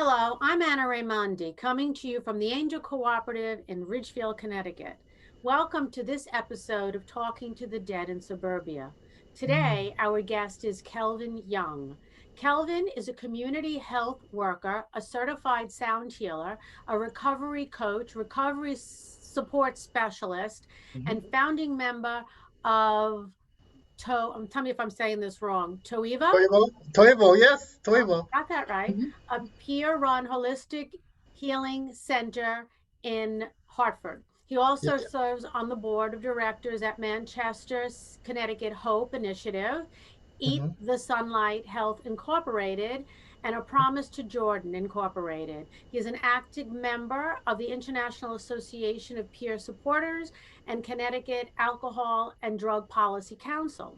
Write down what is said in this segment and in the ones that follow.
Hello, I'm Anna Raimondi, coming to you from the Angel Cooperative in Ridgefield, Connecticut. Welcome to this episode of Talking to the Dead in Suburbia. Today, our guest is Kelvin Young. Kelvin is a community health worker, a certified sound healer, a recovery coach, recovery support specialist, Mhm. and founding member of tell me if I'm saying this wrong, Toiva? Toivo, yes, Oh, Toivo. got that right. Mhm. A peer-run holistic healing center in Hartford. He also Yes. serves on the board of directors at Manchester, Connecticut Hope Initiative, Eat Mhm. the Sunlight Health Incorporated, and A Promise to Jordan Incorporated. He is an active member of the International Association of Peer Supporters and Connecticut Alcohol and Drug Policy Council.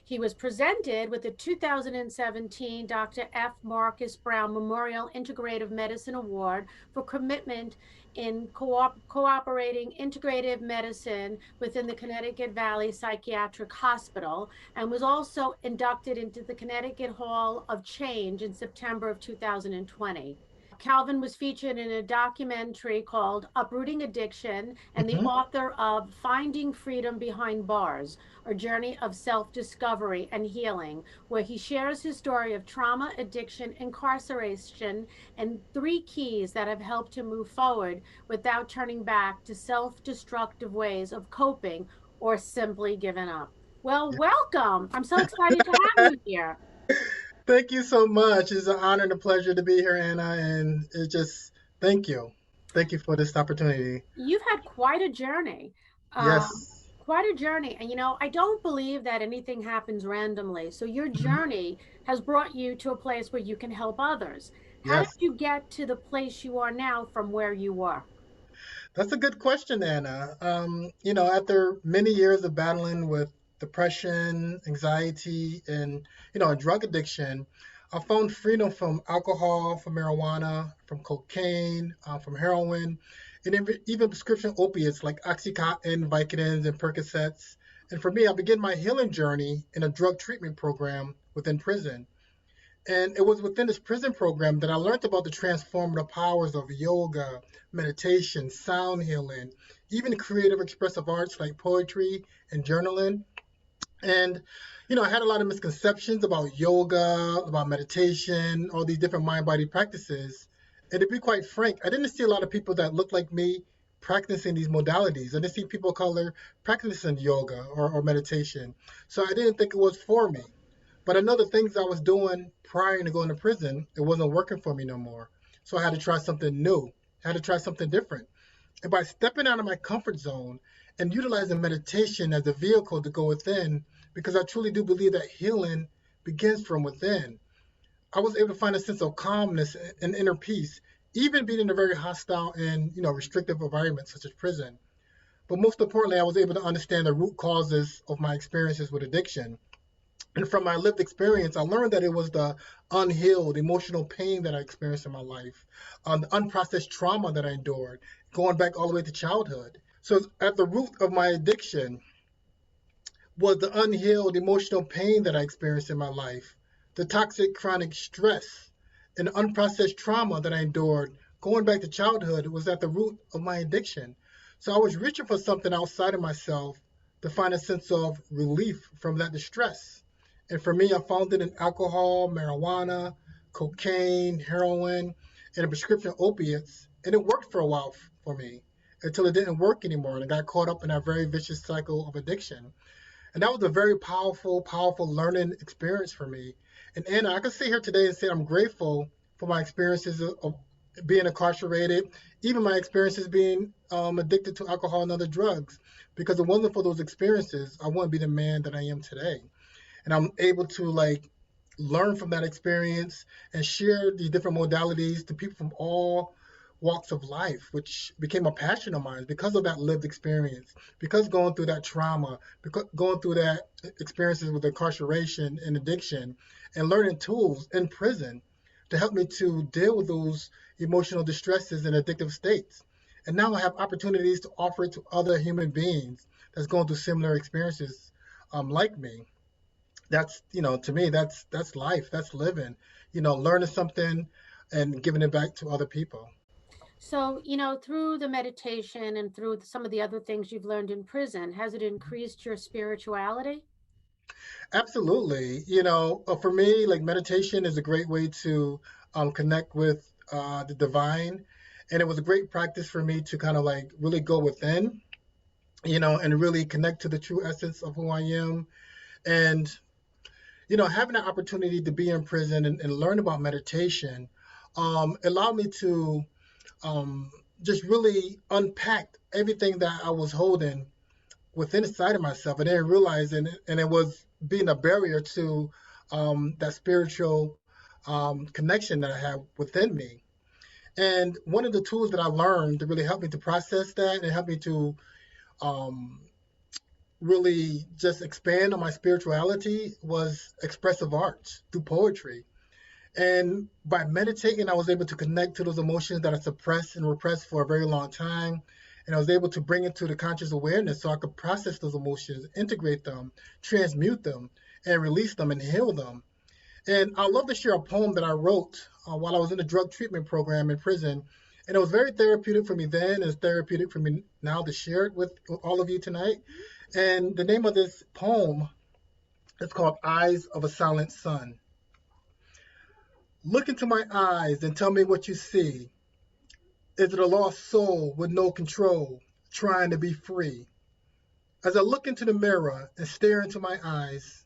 He was presented with the 2017 Dr. F. Marcus Brown Memorial Integrative Medicine Award for commitment in cooperating integrative medicine within the Connecticut Valley Psychiatric Hospital, and was also inducted into the Connecticut Hall of Change in September of 2020. Calvin was featured in a documentary called Uprooting Addiction and the Mhm. author of Finding Freedom Behind Bars, a journey of self discovery and healing, where he shares his story of trauma, addiction, incarceration, and three keys that have helped him move forward without turning back to self destructive ways of coping or simply giving up. Well, Yeah. welcome. I'm so excited to have you here. Thank you so much. It's an honor and a pleasure to be here, Anna, and it's just thank you. Thank you for this opportunity. You've had quite a journey. Yes. Quite a journey. And I don't believe that anything happens randomly. So your Mhm. journey has brought you to a place where you can help others. How did Yes. you get to the place you are now from where you were? That's a good question, Anna. After many years of battling with depression, anxiety, and drug addiction, I found freedom from alcohol, from marijuana, from cocaine, from heroin, and even prescription opiates like Oxycontin, Vicodins, and Percocets. And for me, I began my healing journey in a drug treatment program within prison. And it was within this prison program that I learned about the transformative powers of yoga, meditation, sound healing, even creative expressive arts like poetry and journaling. And, I had a lot of misconceptions about yoga, about meditation, all these different mind body practices. And to be quite frank, I didn't see a lot of people that looked like me practicing these modalities. I didn't see people of color practicing yoga or meditation. So I didn't think it was for me. But I know the things I was doing prior to going to prison, it wasn't working for me no more. So I had to try something new. I had to try something different. And by stepping out of my comfort zone and utilizing meditation as a vehicle to go within, because I truly do believe that healing begins from within, I was able to find a sense of calmness and inner peace, even being in a very hostile and restrictive environment such as prison. But most importantly, I was able to understand the root causes of my experiences with addiction. And from my lived experience, I learned that it was the unhealed emotional pain that I experienced in my life, the unprocessed trauma that I endured, going back all the way to childhood. So, at the root of my addiction was the unhealed emotional pain that I experienced in my life, the toxic chronic stress, and unprocessed trauma that I endured going back to childhood was at the root of my addiction. So, I was reaching for something outside of myself to find a sense of relief from that distress. And for me, I found it in alcohol, marijuana, cocaine, heroin, and prescription opiates. And it worked for a while for me until it didn't work anymore. And I got caught up in that very vicious cycle of addiction. And that was a very powerful, powerful learning experience for me. And Anna, I can sit here today and say I'm grateful for my experiences of being incarcerated, even my experiences being addicted to alcohol and other drugs. Because if it wasn't for those experiences, I wouldn't be the man that I am today. And I'm able to learn from that experience and share these different modalities to people from all walks of life, which became a passion of mine because of that lived experience, because going through that trauma, because going through that experiences with incarceration and addiction, and learning tools in prison to help me to deal with those emotional distresses and addictive states. And now I have opportunities to offer it to other human beings that's going through similar experiences like me. That's to me that's life, that's living, learning something and giving it back to other people. So, through the meditation and through some of the other things you've learned in prison, has it increased your spirituality? Absolutely. For me, like meditation is a great way to connect with the divine. And it was a great practice for me to kind of like really go within, and really connect to the true essence of who I am. And, having the opportunity to be in prison and learn about meditation allowed me to um, just really unpack everything that I was holding within inside of myself. I didn't realize, and it was being a barrier to that spiritual connection that I have within me. And one of the tools that I learned to really help me to process that and help me to um, really just expand on my spirituality was expressive arts through poetry. And by meditating, I was able to connect to those emotions that I suppressed and repressed for a very long time. And I was able to bring it to the conscious awareness so I could process those emotions, integrate them, transmute them, and release them and heal them. And I love to share a poem that I wrote while I was in the drug treatment program in prison. And it was very therapeutic for me then. It's therapeutic for me now to share it with all of you tonight. And the name of this poem is called Eyes of a Silent Sun. Look into my eyes and tell me what you see. Is it a lost soul with no control, trying to be free? As I look into the mirror and stare into my eyes,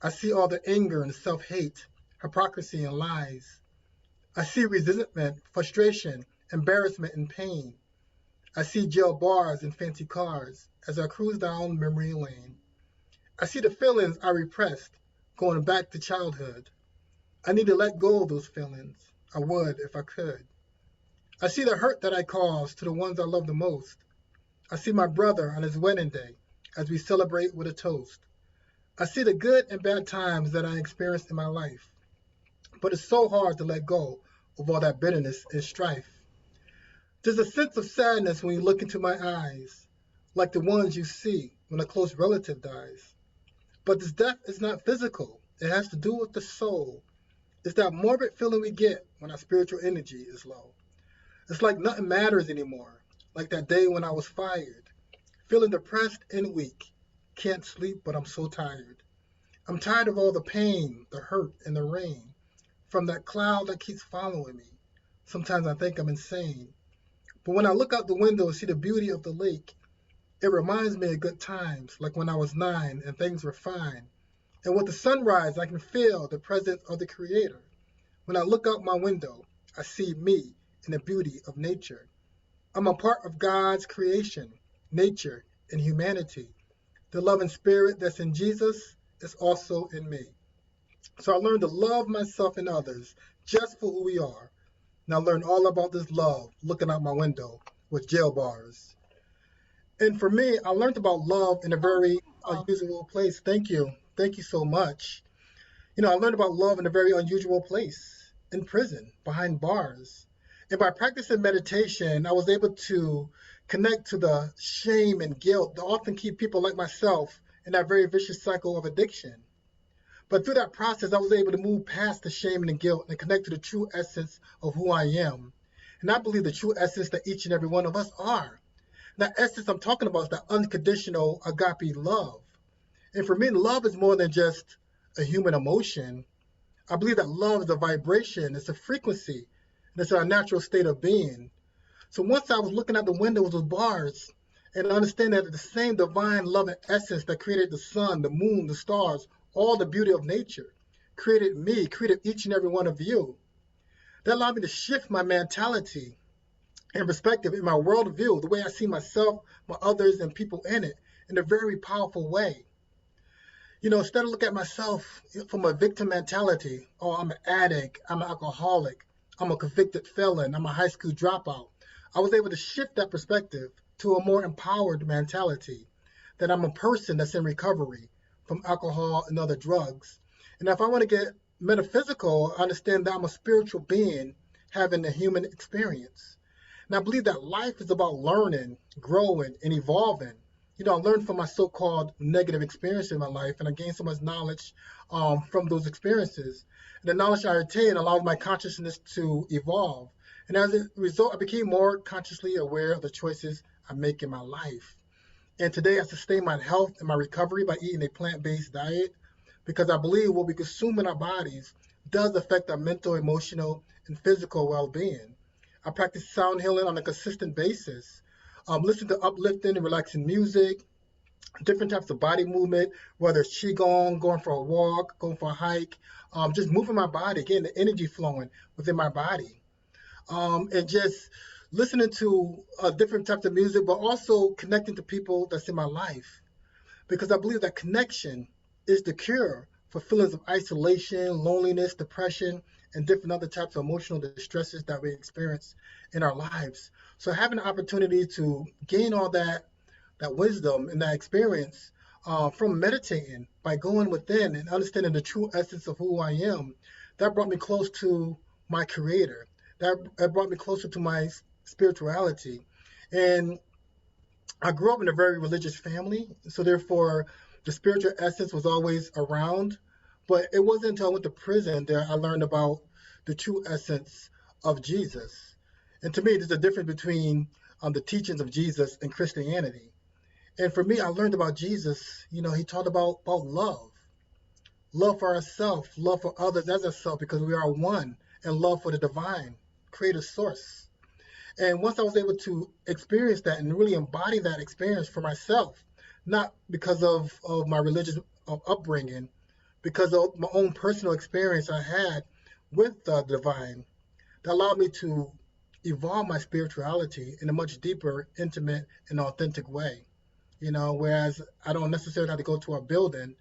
I see all the anger and self-hate, hypocrisy and lies. I see resentment, frustration, embarrassment and pain. I see jail bars and fancy cars as I cruise down memory lane. I see the feelings I repressed, going back to childhood. I need to let go of those feelings. I would if I could. I see the hurt that I caused to the ones I love the most. I see my brother on his wedding day as we celebrate with a toast. I see the good and bad times that I experienced in my life. But it's so hard to let go of all that bitterness and strife. There's a sense of sadness when you look into my eyes, like the ones you see when a close relative dies. But this death is not physical. It has to do with the soul. It's that morbid feeling we get when our spiritual energy is low. It's like nothing matters anymore, like that day when I was fired, feeling depressed and weak. Can't sleep, but I'm so tired. I'm tired of all the pain, the hurt, and the rain from that cloud that keeps following me. Sometimes I think I'm insane. But when I look out the window and see the beauty of the lake, it reminds me of good times, like when I was 9 and things were fine. And with the sunrise, I can feel the presence of the Creator. When I look out my window, I see me in the beauty of nature. I'm a part of God's creation, nature, and humanity. The love and spirit that's in Jesus is also in me. So I learned to love myself and others just for who we are. And I learned all about this love looking out my window with jail bars. And for me, I learned about love in a very unusual place. Thank you. Thank you so much. I learned about love in a very unusual place, in prison, behind bars. And by practicing meditation, I was able to connect to the shame and guilt that often keep people like myself in that very vicious cycle of addiction. But through that process, I was able to move past the shame and the guilt and connect to the true essence of who I am. And I believe the true essence that each and every one of us are. That essence I'm talking about is that unconditional agape love. And for me, love is more than just a human emotion. I believe that love is a vibration, it's a frequency, and it's our natural state of being. So once I was looking at the windows of those bars and understanding that the same divine love and essence that created the sun, the moon, the stars, all the beauty of nature, created me, created each and every one of you. That allowed me to shift my mentality and perspective in my worldview, the way I see myself, my others, and people in a very powerful way. Instead of looking at myself from a victim mentality, oh, I'm an addict, I'm an alcoholic, I'm a convicted felon, I'm a high school dropout, I was able to shift that perspective to a more empowered mentality, that I'm a person that's in recovery from alcohol and other drugs. And if I want to get metaphysical, I understand that I'm a spiritual being having a human experience. And I believe that life is about learning, growing, and evolving. I learned from my so-called negative experience in my life, and I gained so much knowledge from those experiences. And the knowledge I attained allowed my consciousness to evolve. And as a result, I became more consciously aware of the choices I make in my life. And today, I sustain my health and my recovery by eating a plant-based diet because I believe what we consume in our bodies does affect our mental, emotional, and physical well-being. I practice sound healing on a consistent basis. Listen to uplifting and relaxing music, different types of body movement, whether it's qigong, going for a walk, going for a hike, just moving my body, getting the energy flowing within my body, and just listening to different types of music, but also connecting to people that's in my life because I believe that connection is the cure for feelings of isolation, loneliness, depression, and different other types of emotional distresses that we experience in our lives. So having the opportunity to gain all that wisdom and that experience from meditating by going within and understanding the true essence of who I am, that brought me close to my creator. That brought me closer to my spirituality. And I grew up in a very religious family, so therefore the spiritual essence was always around. But it wasn't until I went to prison that I learned about the true essence of Jesus. And to me, there's a difference between the teachings of Jesus and Christianity. And for me, I learned about Jesus. He taught about love for ourselves, love for others as ourselves, because we are one, and love for the divine, creator source. And once I was able to experience that and really embody that experience for myself, not because of my religious upbringing, because of my own personal experience I had with the divine, that allowed me to evolve my spirituality in a much deeper, intimate, and authentic way. Whereas I don't necessarily have to go to a building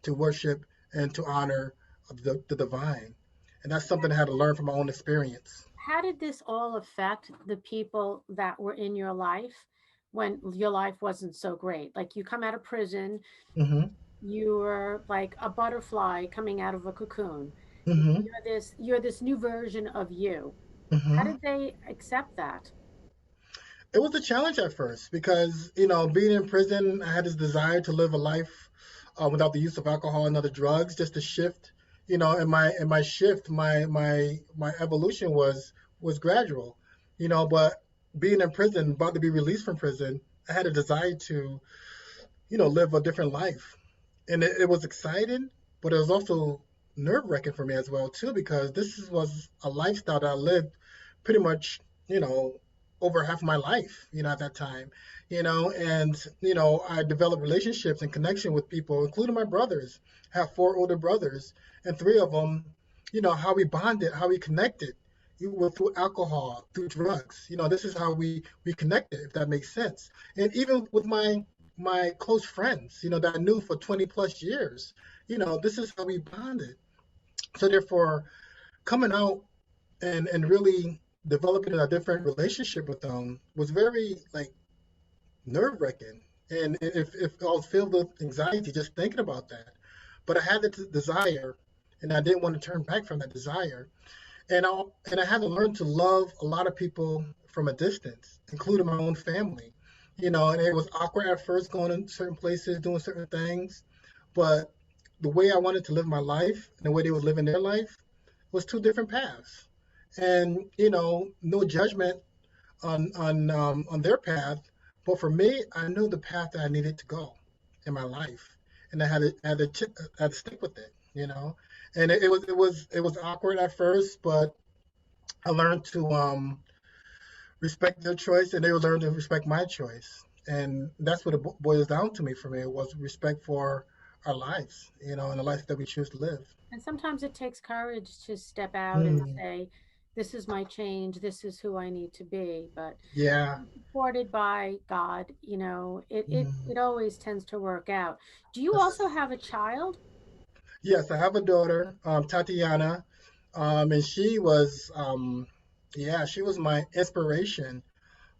to worship and to honor the divine. And that's something I had to learn from my own experience. How did this all affect the people that were in your life when your life wasn't so great? Like you come out of prison, Mm-hmm. you were like a butterfly coming out of a cocoon. Mm-hmm. You're this new version of you. How Mm-hmm. did they accept that? It was a challenge at first because, being in prison, I had this desire to live a life without the use of alcohol and other drugs, just to shift, and my shift, my evolution was gradual, but being in prison, about to be released from prison, I had a desire to, live a different life. And it was exciting, but it was also nerve-wracking for me as well too, because was a lifestyle that I lived pretty much, you know, over half my life, at that time, and I developed relationships and connection with people, including my brothers. I have four older brothers, and three of them, how we bonded, how we connected, through alcohol, through drugs. This is how we connected, if that makes sense. And even with my close friends, that I knew for 20 plus years, this is how we bonded. So therefore, coming out and really developing a different relationship with them was very like nerve wracking. And if I was filled with anxiety just thinking about that, but I had the desire, and I didn't want to turn back from that desire. And I had to learn to love a lot of people from a distance, including my own family. And it was awkward at first going in certain places, doing certain things, but the way I wanted to live my life and the way they were living their life was two different paths. And no judgment on their path, but for me, I knew the path that I needed to go in my life, and I had to stick with it. And it was awkward at first, but I learned to respect their choice, and they would learn to respect my choice. And that's what it boils down to me for me. It was respect for our lives, and the life that we choose to live. And sometimes it takes courage to step out and Hmm. say, this is my change, this is who I need to be. But Yeah. supported by God, it, it, Mhm. it always tends to work out. Do you also have a child? Yes, I have a daughter, Tatiana, and she was my inspiration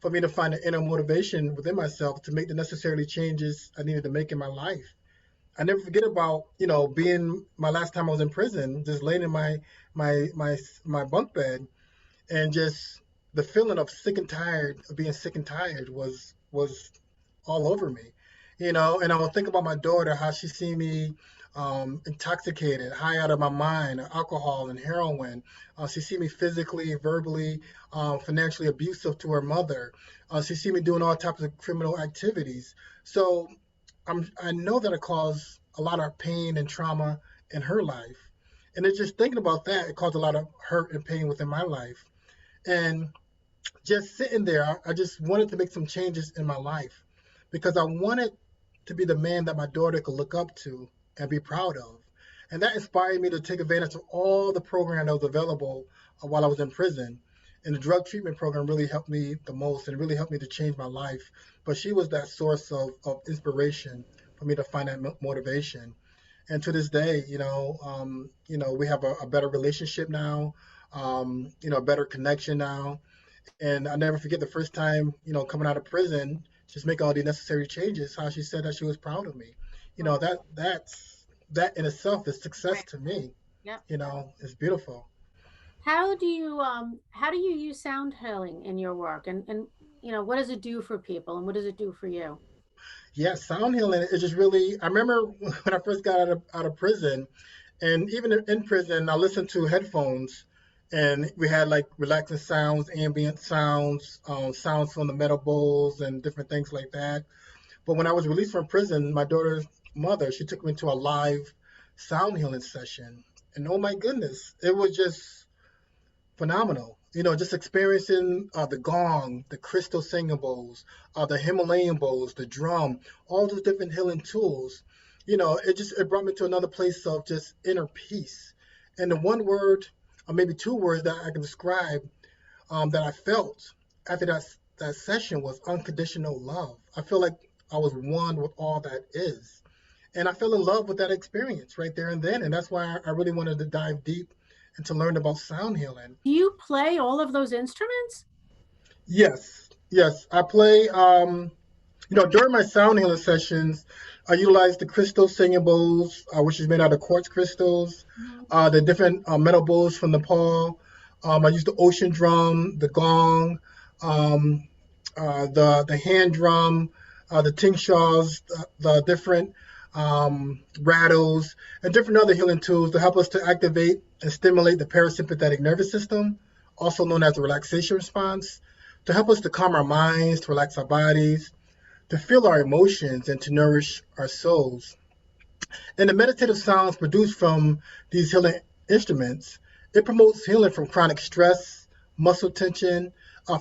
for me to find the inner motivation within myself to make the necessary changes I needed to make in my life. I never forget about, being my last time I was in prison, just laying in my bunk bed, and just the feeling of sick and tired of being sick and tired was all over me. And I would think about my daughter, how she see me intoxicated, high out of my mind, alcohol and heroin. She see me physically, verbally, financially abusive to her mother. She see me doing all types of criminal activities. So I know that it caused a lot of pain and trauma in her life. And it's just thinking about that, it caused a lot of hurt and pain within my life. And just sitting there, I just wanted to make some changes in my life because I wanted to be the man that my daughter could look up to and be proud of. And that inspired me to take advantage of all the program that was available while I was in prison. And the drug treatment program really helped me the most and really helped me to change my life. But she was that source of inspiration for me to find that motivation. And to this day, we have a better relationship now, a better connection now. And I never forget the first time, coming out of prison, just making all the necessary changes, how she said that she was proud of me. Wow. That in itself is success Right. to me. Yep. It's beautiful. How do you use sound healing in your work, and what does it do for people, and what does it do for you? Yeah, sound healing is just really. I remember when I first got out of prison, and even in prison, I listened to headphones, and we had like relaxing sounds, ambient sounds, sounds from the metal bowls, and different things like that. But when I was released from prison, my daughter's mother, she took me to a live sound healing session. And oh my goodness, it was just phenomenal. Just experiencing the gong, the crystal singing bowls, the Himalayan bowls, the drum, all those different healing tools. It brought me to another place of just inner peace. And the one word, or maybe two words that I can describe that I felt after that session was unconditional love. I feel like I was one with all that is. And I fell in love with that experience right there and then. And that's why I really wanted to dive deep and to learn about sound healing. Do you play all of those instruments? Yes, yes. I play, during my sound healing sessions, I utilize the crystal singing bowls, which is made out of quartz crystals, Mhm. the different metal bowls from Nepal. I use the ocean drum, the gong, um, the hand drum, the tingshaws, the different rattles, and different other healing tools to help us to activate and stimulate the parasympathetic nervous system, also known as the relaxation response, to help us to calm our minds, to relax our bodies, to feel our emotions, and to nourish our souls. And the meditative sounds produced from these healing instruments, it promotes healing from chronic stress, muscle tension,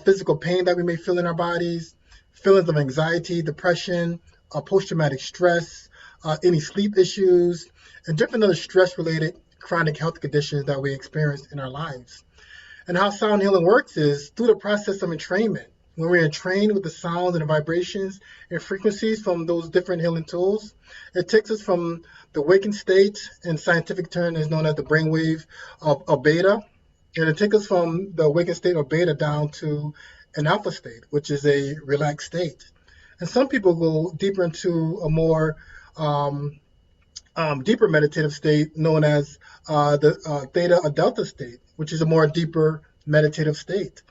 physical pain that we may feel in our bodies, feelings of anxiety, depression, post-traumatic stress, any sleep issues, and different other stress-related chronic health conditions that we experience in our lives. And how sound healing works is through the process of entrainment. When we're entrained with the sounds and the vibrations and frequencies from those different healing tools, it takes us from the waking state, in scientific term is known as the brainwave of beta, and it takes us from the awakened state of beta down to an alpha state, which is a relaxed state. And some people go deeper into a more deeper meditative state known as the theta or delta state, which is a more deeper meditative state.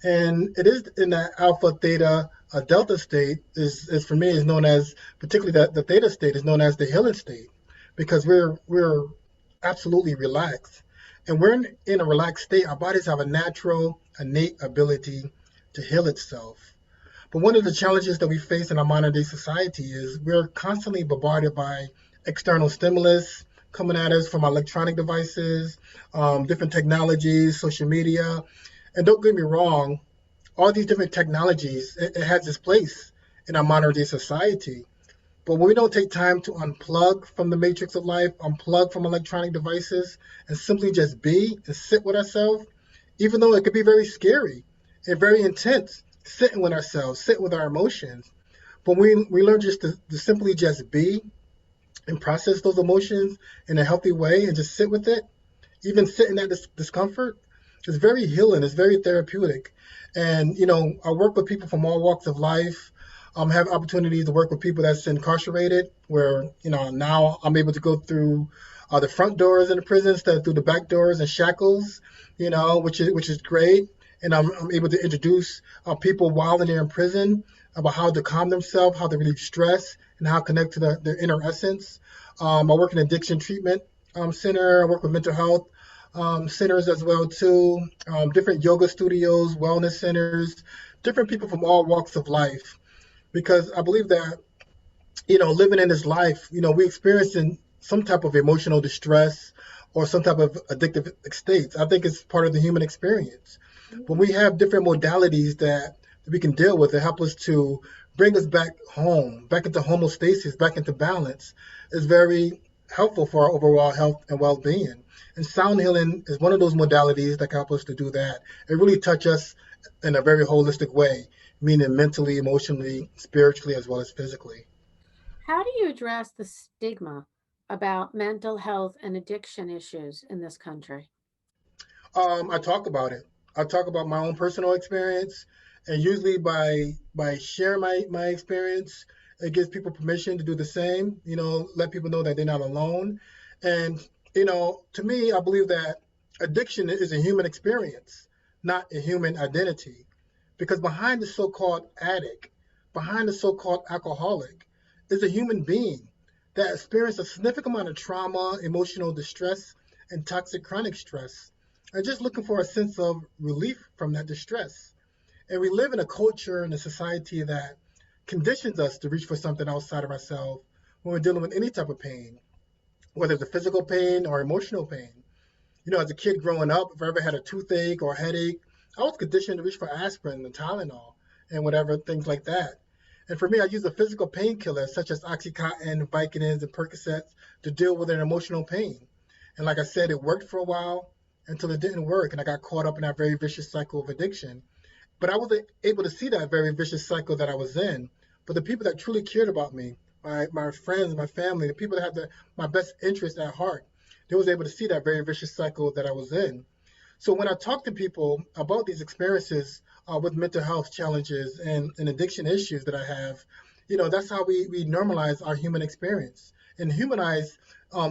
And it is in that alpha, theta, delta state is for me is known as, particularly the theta state is known as the healing state, because we're absolutely relaxed. And we're in a relaxed state. Our bodies have a natural, innate ability to heal itself. But one of the challenges that we face in our modern day society is we're constantly bombarded by external stimulus coming at us from electronic devices, different technologies, social media. And don't get me wrong, all these different technologies, it has its place in our modern day society. But when we don't take time to unplug from the matrix of life, unplug from electronic devices, and simply just be and sit with ourselves, even though it could be very scary and very intense, sitting with ourselves, sitting with our emotions. But we learn just to simply just be and process those emotions in a healthy way and just sit with it, even sit in that discomfort, is very healing. It's very therapeutic. And, I work with people from all walks of life. Have opportunities to work with people that's incarcerated, where, now I'm able to go through the front doors in the prison instead of through the back doors and shackles, which is great. And I'm able to introduce people while they're in prison about how to calm themselves, how to relieve stress, and how to connect to their inner essence. I work in addiction treatment center. I work with mental health centers as well too. Different yoga studios, wellness centers, different people from all walks of life. Because I believe that living in this life, we experiencing some type of emotional distress or some type of addictive states. I think it's part of the human experience. But we have different modalities that we can deal with that help us to bring us back home, back into homeostasis, back into balance, is very helpful for our overall health and well-being. And sound healing is one of those modalities that can help us to do that. It really touches us in a very holistic way, meaning mentally, emotionally, spiritually, as well as physically. How do you address the stigma about mental health and addiction issues in this country? I talk about it. I talk about my own personal experience, and usually by sharing my experience, it gives people permission to do the same. Let people know that they're not alone. And to me, I believe that addiction is a human experience, not a human identity, because behind the so-called addict, behind the so-called alcoholic, is a human being that experienced a significant amount of trauma, emotional distress, and toxic chronic stress are just looking for a sense of relief from that distress. And we live in a culture and a society that conditions us to reach for something outside of ourselves when we're dealing with any type of pain, whether it's a physical pain or emotional pain. As a kid growing up, if I ever had a toothache or a headache, I was conditioned to reach for aspirin and Tylenol and whatever, things like that. And for me, I use a physical painkiller such as Oxycontin, Vicodins, and Percocets to deal with an emotional pain. And like I said, it worked for a while until it didn't work, and I got caught up in that very vicious cycle of addiction. But I wasn't able to see that very vicious cycle that I was in. But the people that truly cared about me, my friends, my family, the people that had my best interest at heart, they was able to see that very vicious cycle that I was in. So when I talk to people about these experiences with mental health challenges and addiction issues that I have, that's how we normalize our human experience and humanize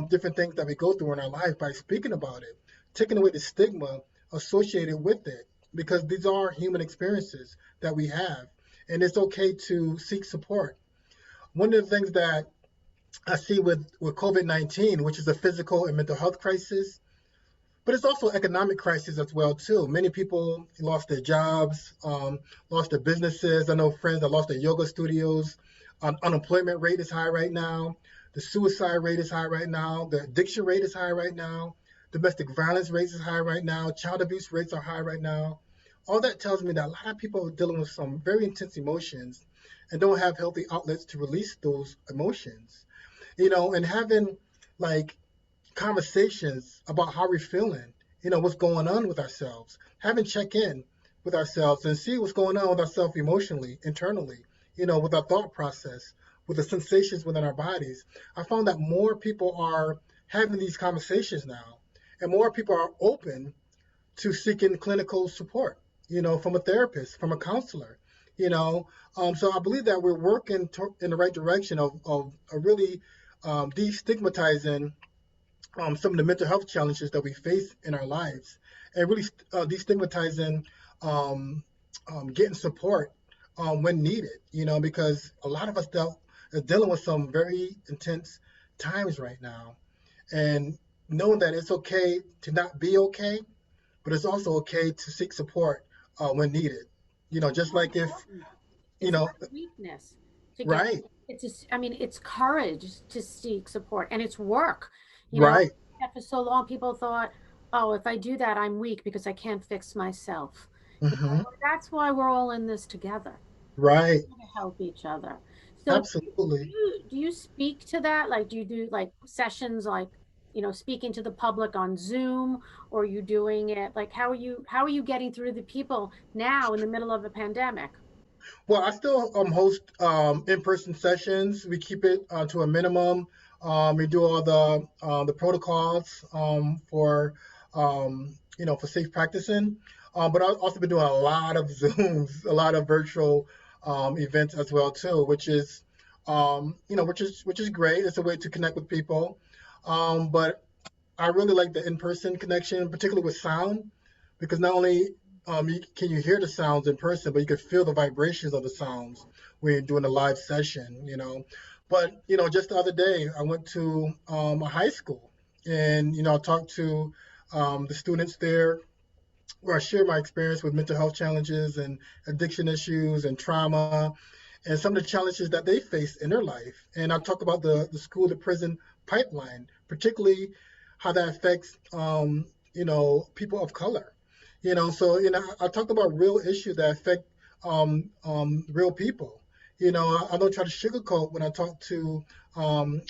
different things that we go through in our life by speaking about it, taking away the stigma associated with it, because these are human experiences that we have, and it's okay to seek support. One of the things that I see with COVID-19, which is a physical and mental health crisis, but it's also economic crisis as well too. Many people lost their jobs, lost their businesses. I know friends that lost their yoga studios. Unemployment rate is high right now. The suicide rate is high right now. The addiction rate is high right now. Domestic violence rates is high right now. Child abuse rates are high right now. All that tells me that a lot of people are dealing with some very intense emotions and don't have healthy outlets to release those emotions. And having like conversations about how we're feeling, what's going on with ourselves, having check in with ourselves and see what's going on with ourselves emotionally, internally, with our thought process, with the sensations within our bodies. I found that more people are having these conversations now, and more people are open to seeking clinical support, from a therapist, from a counselor, So I believe that we're working in the right direction of really destigmatizing some of the mental health challenges that we face in our lives, and really destigmatizing getting support when needed, because a lot of us are dealing with some very intense times right now. And knowing that it's okay to not be okay, but it's also okay to seek support when needed. Just like if, Important. you It's know, not weakness to get. right, It's just, I mean, it's courage to seek support, and it's work. You know, right, for so long, people thought, oh, if I do that, I'm weak because I can't fix myself. hmm, That's why we're all in this together. right, To help each other. So absolutely. do you speak to that? Like, do you do like sessions like, speaking to the public on Zoom, or are you doing it like how are you getting through the people now in the middle of a pandemic? Well, I still host in-person sessions. We keep it to a minimum. We do all the protocols for safe practicing. But I've also been doing a lot of Zooms, a lot of virtual events as well too, which is great. It's a way to connect with people. But I really like the in-person connection, particularly with sound, because not only can you hear the sounds in person, but you can feel the vibrations of the sounds when you're doing a live session. But just the other day, I went to a high school, and I talked to the students there, where I share my experience with mental health challenges and addiction issues and trauma and some of the challenges that they face in their life. And I talk about the school to prison pipeline, particularly how that affects people of color. So I talked about real issues that affect real people. I don't try to sugarcoat when I talk to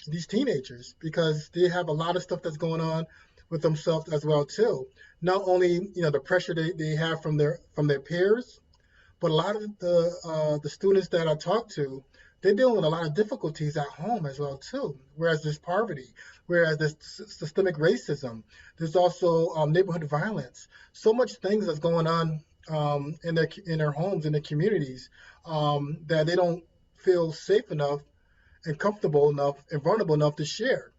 these teenagers, because they have a lot of stuff that's going on with themselves as well too. Not only the pressure they have from their peers, but a lot of the students that I talk to, they're dealing with a lot of difficulties at home as well too. Whereas there's poverty, whereas there's systemic racism, there's also neighborhood violence. So much things that's going on in their homes, in their communities, that they don't feel safe enough and comfortable enough and vulnerable enough to share.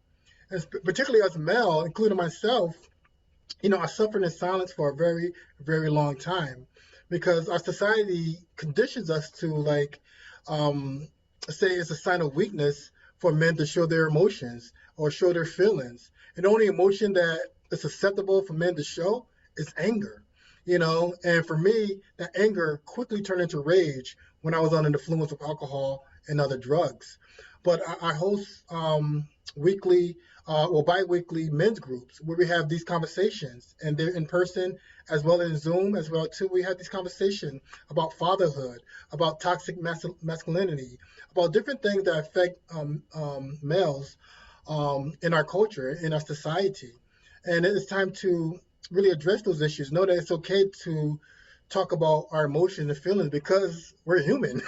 And particularly as a male, including myself, I suffered in silence for a very, very long time, because our society conditions us to, like, um, say it's a sign of weakness for men to show their emotions or show their feelings. And the only emotion that is acceptable for men to show is anger. And for me, that anger quickly turned into rage when I was under the influence of alcohol and other drugs. But I host weekly bi-weekly men's groups where we have these conversations, and they're in person as well as Zoom as well too. We have these conversations about fatherhood, about toxic masculinity, about different things that affect males in our culture, in our society. And it's time to really address those issues. Know that it's okay to talk about our emotions and feelings, because we're human.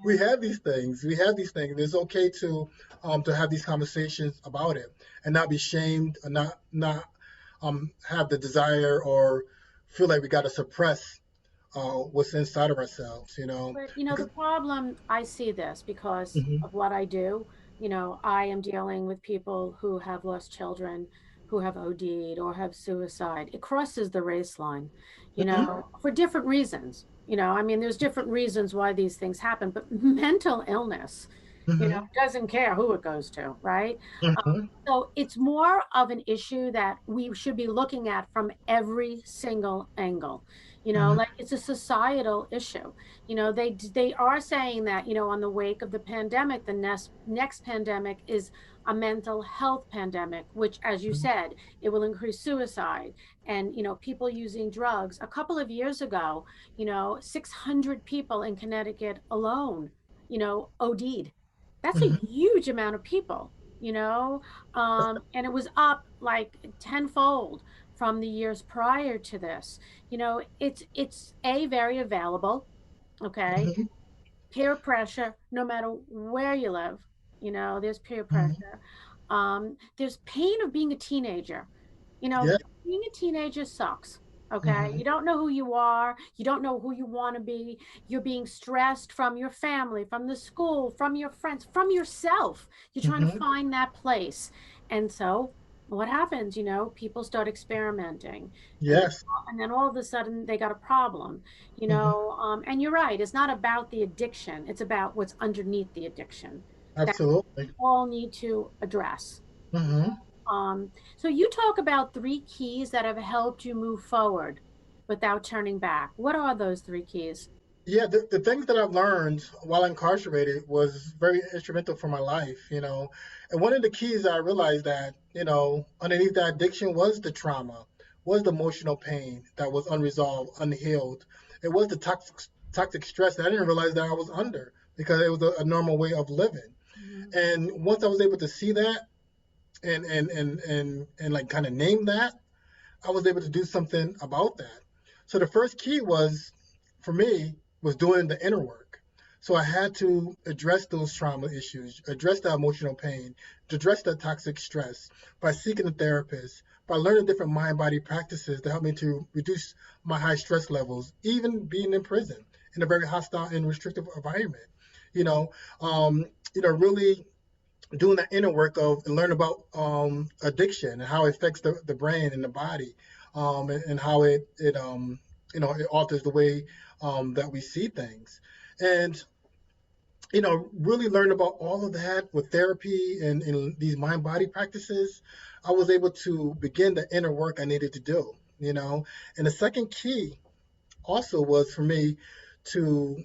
We have these things. We have these things. It's okay to have these conversations about it and not be shamed, and not have the desire or feel like we got to suppress what's inside of ourselves. But the Because, problem, I see this because hmm of what I do. I am dealing with people who have lost children, who have OD'd or have suicide. It crosses the race line, hmm for different reasons. I mean, there's different reasons why these things happen, but mental illness, hmm doesn't care who it goes to, right? hmm So it's more of an issue that we should be looking at from every single angle. hmm Like it's a societal issue. They are saying that, on the wake of the pandemic, the next pandemic is a mental health pandemic, which, as you said, it will increase suicide and, people using drugs. A couple of years ago, 600 people in Connecticut alone, OD'd. That's a hmm huge amount of people, and it was up like tenfold from the years prior to this. It's a very available, okay? hmm Peer pressure, no matter where you live, there's peer hmm pressure. There's pain of being a teenager. Yeah. Being a teenager sucks. Okay. hmm You don't know who you are. You don't know who you want to be. You're being stressed from your family, from the school, from your friends, from yourself. You're trying to hmm find that place. And so what happens? People start experimenting, and then Yes. all of a sudden they got a problem, hmm and you're right, it's not about the addiction, it's about what's underneath the addiction that Absolutely. we all need to address. hmm So you talk about three keys that have helped you move forward without turning back. What are those three keys? Yeah, the things that I've learned while incarcerated was very instrumental for my life. And one of the keys I realized that, underneath that addiction was the trauma, was the emotional pain that was unresolved, unhealed. It was the toxic stress that I didn't realize that I was under, because it was a normal way of living. Mhm. And once I was able to see that and like kind of name that, I was able to do something about that. So the first key was, for me, was doing the inner work. So I had to address those trauma issues, address the emotional pain, to address that toxic stress by seeking a therapist, by learning different mind body practices to help me to reduce my high stress levels, even being in prison in a very hostile and restrictive environment. You know, um, really doing that inner work of and learn about addiction and how it affects the brain and the body, and how it alters the way that we see things. And really learn about all of that with therapy and these mind body practices, I was able to begin the inner work I needed to do, And the second key also was for me to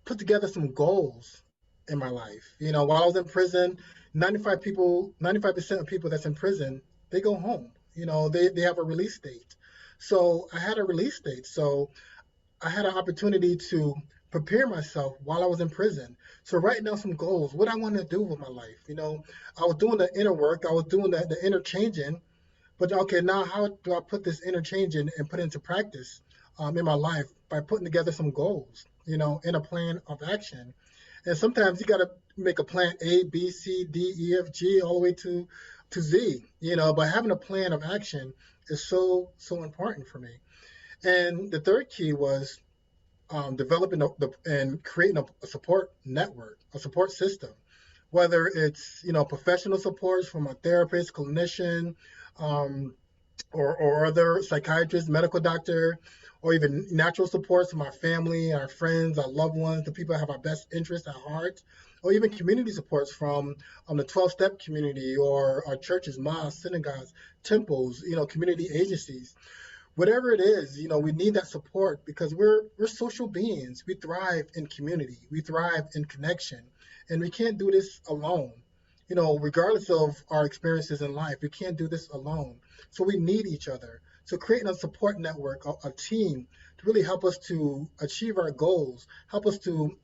put together some goals in my life. While I was in prison, 95% of people that's in prison, they go home. They have a release date. So I had a release date. So I had an opportunity to prepare myself while I was in prison. So writing down some goals, what I want to do with my life. I was doing the inner work, I was doing the inner changing, but okay, now how do I put this inner change and put it into practice in my life by putting together some goals, in a plan of action. And sometimes you got to make a plan A, B, C, D, E, F, G, all the way to Z, but having a plan of action is so important for me. And the third key was developing and creating a support network, a support system, whether it's professional supports from a therapist, clinician, um, or other psychiatrist, medical doctor, or even natural supports from our family, our friends, our loved ones, the people that have our best interests at heart, or even community supports from the 12-step community or our churches, mosques, synagogues, temples, community agencies. Whatever it is, we need that support because we're social beings. We thrive in community. We thrive in connection, and we can't do this alone. Regardless of our experiences in life, we can't do this alone. So we need each other. So creating a support network, a team to really help us to achieve our goals, help us to,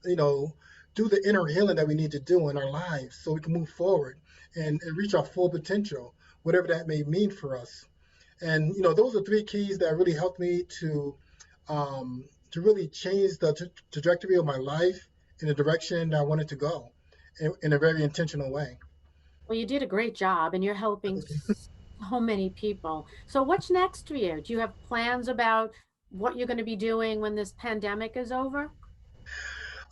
do the inner healing that we need to do in our lives so we can move forward and reach our full potential, whatever that may mean for us. And those are three keys that really helped me to really change the trajectory of my life in the direction that I wanted to go in a very intentional way. Well, you did a great job and you're helping so many people. So, what's next for you? Do you have plans about what you're going to be doing when this pandemic is over?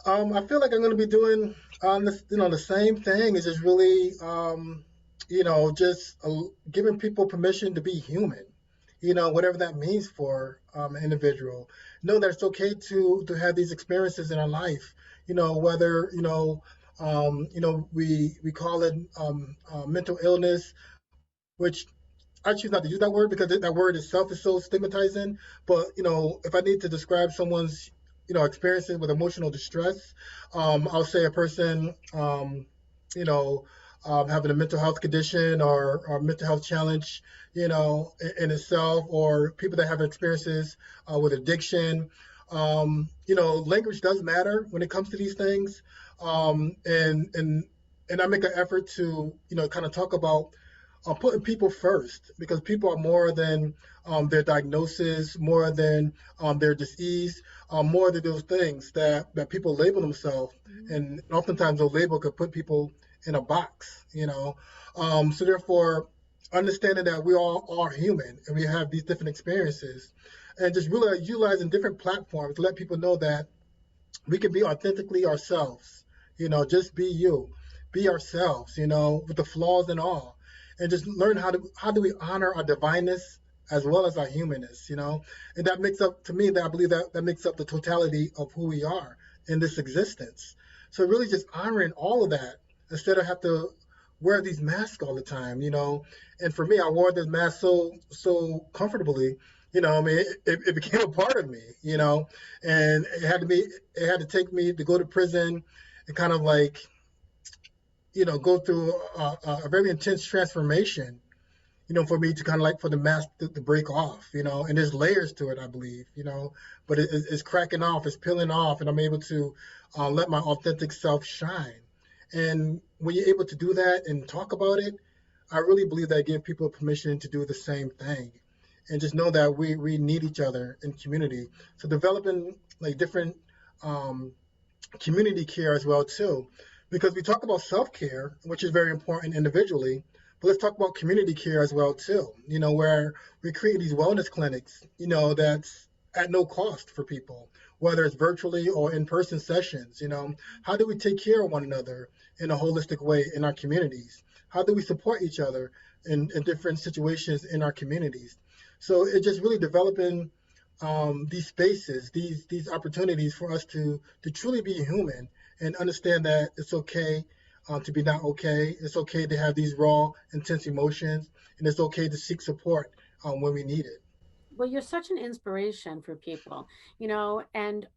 I feel like I'm going to be doing the same thing. Is just really, just giving people permission to be human. Whatever that means for an individual. Know that it's okay to have these experiences in our life. Whether we call it mental illness, which I choose not to use that word because that word itself is so stigmatizing. But if I need to describe someone's experiences with emotional distress, I'll say a person, you know, having a mental health condition or mental health challenge, in itself, or people that have experiences with addiction. Language does matter when it comes to these things, and I make an effort to kind of talk about putting people first because people are more than their diagnosis, more than their disease, more than those things that people label themselves. And oftentimes those labels could put people in a box. So therefore, understanding that we all are human and we have these different experiences and just really utilizing different platforms to let people know that we can be authentically ourselves. Just be you, be ourselves. With the flaws and all, and just learn how do we honor our divineness as well as our humanness. And that makes up to me that I believe that makes up the totality of who we are in this existence. So really just honoring all of that instead of have to wear these masks all the time. And for me, I wore this mask so comfortably. I mean, it became a part of me. And it had to take me to go to prison and kind of like, go through a very intense transformation, for me to kind of like for the mask to break off. And there's layers to it, I believe. But it's cracking off, it's peeling off, and I'm able to let my authentic self shine. And when you're able to do that and talk about it, I really believe that I give people permission to do the same thing. And just know that we need each other in community. So developing like different um, community care as well too, because we talk about self-care, which is very important individually, but let's talk about community care as well too. Where we create these wellness clinics, that's at no cost for people, whether it's virtually or in-person sessions. How do we take care of one another in a holistic way in our communities? How do we support each other in different situations in our communities? So it's just really developing these spaces, these opportunities for us to truly be human and understand that it's okay to be not okay. It's okay to have these raw, intense emotions, and it's okay to seek support when we need it. Well, you're such an inspiration for people, and,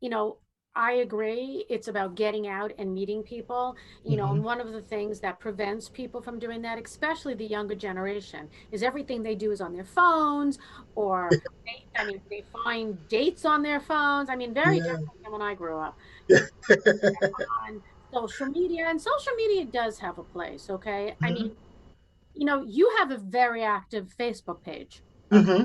I agree. It's about getting out and meeting people, Hmm. and one of the things that prevents people from doing that, especially the younger generation, is everything they do is on their phones, or they find dates on their phones. I mean, very Yeah. different than when I grew up. Yeah. On social media, and social media does have a place, okay? I Hmm. mean, you have a very active Facebook page, okay? Hmm.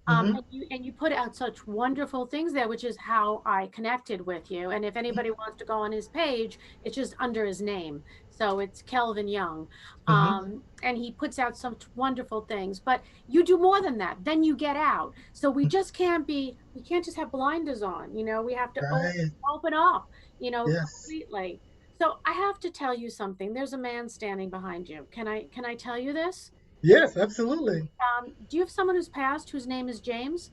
Hmm. And you put out such wonderful things there, which is how I connected with you. And if anybody wants to go on his page, it's just under his name. So it's Kelvin Young. Hmm. And he puts out some wonderful things. But you do more than that. Then you get out. So we can't just have blinders on. We have to Right. open up, Yes. completely. So I have to tell you something. There's a man standing behind you. Can I tell you this? Yes, absolutely. Do you have someone who's passed whose name is James?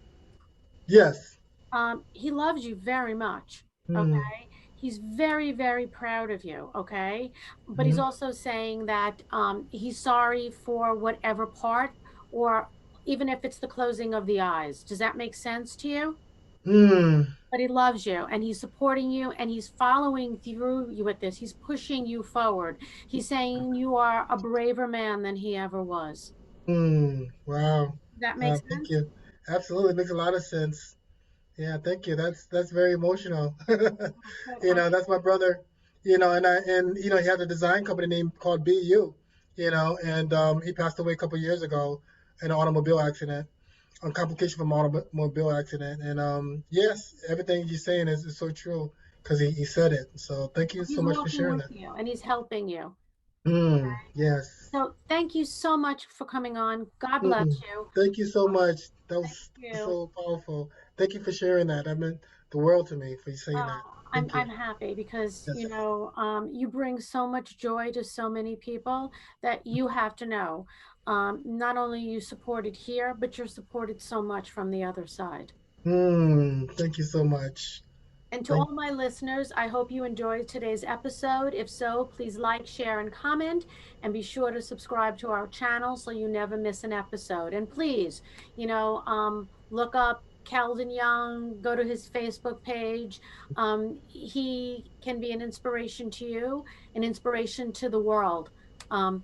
Yes. He loves you very much. Mm-hmm. Okay. He's very, very proud of you. Okay. But he's Mm-hmm. also saying that he's sorry for whatever part, or even if it's the closing of the eyes. Does that make sense to you? Mm. But he loves you, and he's supporting you, and he's following through you with this. He's pushing you forward. He's saying you are a braver man than he ever was. Mm. Wow. Does that make Thank sense? you. Absolutely makes a lot of sense. Yeah, thank you. That's very emotional. Good. That's my brother. And he had a design company name called BU. And he passed away a couple years ago in an automobile accident, a complication from an automobile accident. And yes, everything you're saying is so true because he said it. So thank you so He's much for walking sharing with that. you, and he's helping you. Yes. So thank you so much for coming on. God bless Mm. you. Thank you so much. That Thank was you. so powerful. Thank you for sharing that. That meant the world to me for you saying that. Oh, I'm Thank you. I'm happy because Yes. you bring so much joy to so many people that you have to know. Not only you supported here, but you're supported so much from the other side. Thank you so much. And to Thank all my listeners, I hope you enjoyed today's episode. If so, please like, share, and comment, and be sure to subscribe to our channel so you never miss an episode. And please, look up Kelvin Young, go to his Facebook page. He can be an inspiration to you, an inspiration to the world.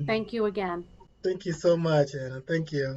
Thank you again. thank you so much, Anna. Thank you.